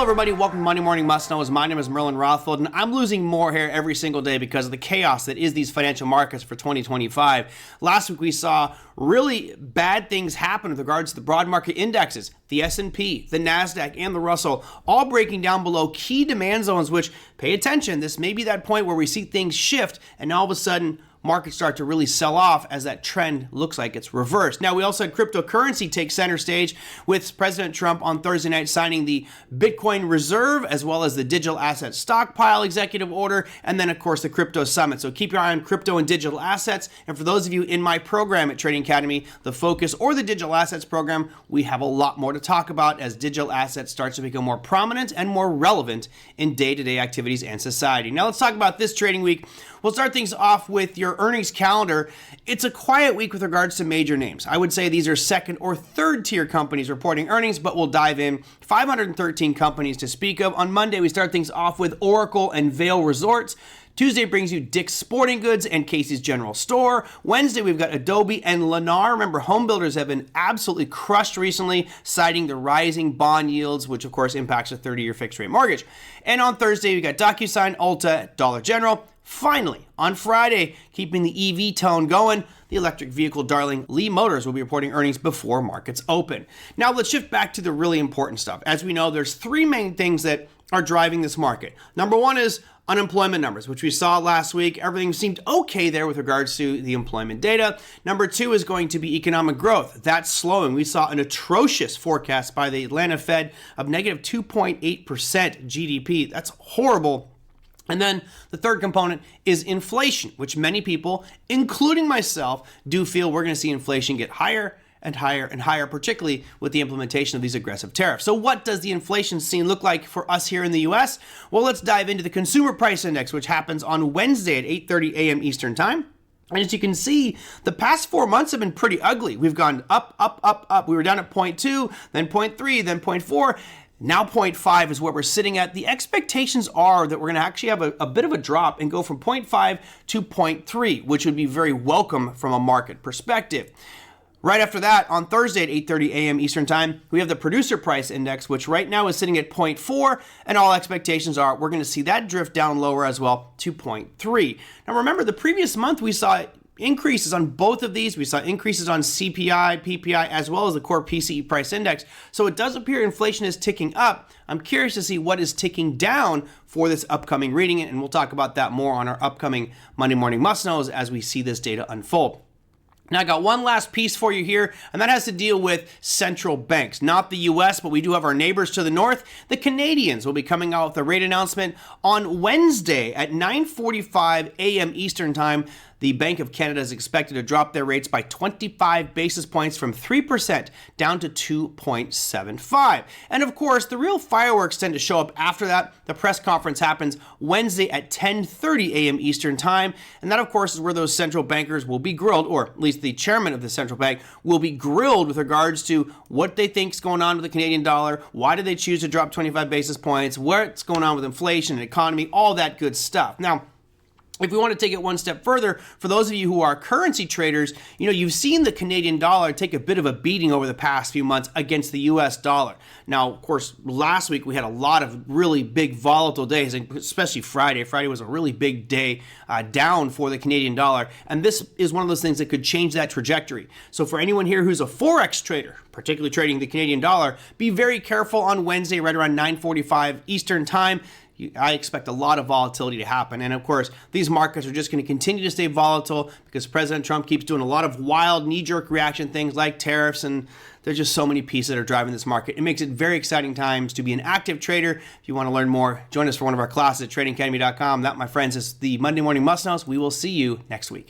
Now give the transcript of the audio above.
Hello everybody, welcome to Monday Morning Must Knows. My name is Merlin Rothfeld, and I'm losing more hair every single day because of the chaos that is these financial markets for 2025. Last week we saw really bad things happen with regards to the broad market indexes, the S&P, the NASDAQ, and the Russell, all breaking down below key demand zones, which, pay attention, this may be that point where we see things shift and all of a sudden markets start to really sell off as that trend looks like it's reversed. Now, we also had cryptocurrency take center stage with President Trump on Thursday night signing the Bitcoin Reserve as well as the Digital Asset Stockpile executive order, and then, of course, the Crypto Summit. So keep your eye on crypto and digital assets. And for those of you in my program at Trading Academy, the Focus or the Digital Assets program, we have a lot more to talk about as digital assets starts to become more prominent and more relevant in day-to-day activities and society. Now, let's talk about this trading week. We'll start things off with your earnings calendar. It's a quiet week with regards to major names. I would say these are second or third tier companies reporting earnings, but we'll dive in. 513 companies to speak of. On Monday, we start things off with Oracle and Vail Resorts. Tuesday brings you Dick's Sporting Goods and Casey's General Store. Wednesday, we've got Adobe and Lennar. Remember, home builders have been absolutely crushed recently, citing the rising bond yields, which of course impacts a 30-year fixed rate mortgage. And on Thursday, we got DocuSign, Ulta, Dollar General. Finally, on Friday, keeping the EV tone going, the electric vehicle darling Lee Motors will be reporting earnings before markets open. Now let's shift back to the really important stuff. As we know, there's three main things that are driving this market. Number one is unemployment numbers, which we saw last week. Everything seemed okay there with regards to the employment data. Number two is going to be economic growth. That's slowing. We saw an atrocious forecast by the Atlanta Fed of negative 2.8% GDP. That's horrible. And then the third component is inflation, which many people, including myself, do feel we're going to see inflation get higher and higher and higher, particularly with the implementation of these aggressive tariffs. So what does the inflation scene look like for us here in the US? Well, let's dive into the Consumer Price Index, which happens on Wednesday at 8:30 a.m. Eastern Time. And as you can see, the past 4 months have been pretty ugly. We've gone up, up, up, up. We were down at 0.2, then 0.3, then 0.4. Now 0.5 is where we're sitting at. The expectations are that we're going to actually have a bit of a drop and go from 0.5 to 0.3, which would be very welcome from a market perspective. Right after that, on Thursday at 8:30 a.m. Eastern Time, we have the Producer Price Index, which right now is sitting at 0.4, and all expectations are we're going to see that drift down lower as well to 0.3. Now remember, the previous month we saw increases on both of these. We saw increases on CPI, PPI, as well as the core PCE price index. So it does appear inflation is ticking up. I'm curious to see what is ticking down for this upcoming reading, and we'll talk about that more on our upcoming Monday Morning Must Knows as we see this data unfold. Now, I got one last piece for you here, and that has to deal with central banks. Not the U.S., but we do have our neighbors to the north. The Canadians will be coming out with a rate announcement on Wednesday at 9:45 a.m. Eastern Time. The Bank of Canada is expected to drop their rates by 25 basis points from 3% down to 2.75. And of course, the real fireworks tend to show up after that. The press conference happens Wednesday at 10:30 a.m. Eastern Time. And that, of course, is where those central bankers will be grilled, or at least the chairman of the central bank will be grilled with regards to what they think is going on with the Canadian dollar. Why did they choose to drop 25 basis points? What's going on with inflation and economy? All that good stuff. Now, if we want to take it one step further, for those of you who are currency traders, you've seen the Canadian dollar take a bit of a beating over the past few months against the US dollar. Now, of course, last week we had a lot of really big volatile days, especially Friday. Friday was a really big day down for the Canadian dollar. And this is one of those things that could change that trajectory. So for anyone here who's a Forex trader, particularly trading the Canadian dollar, be very careful on Wednesday right around 9:45 Eastern Time. I expect a lot of volatility to happen. And of course, these markets are just going to continue to stay volatile because President Trump keeps doing a lot of wild knee-jerk reaction things like tariffs, and there's just so many pieces that are driving this market. It makes it very exciting times to be an active trader. If you want to learn more, join us for one of our classes at tradingacademy.com. That, my friends, is the Monday Morning Must Knows. We will see you next week.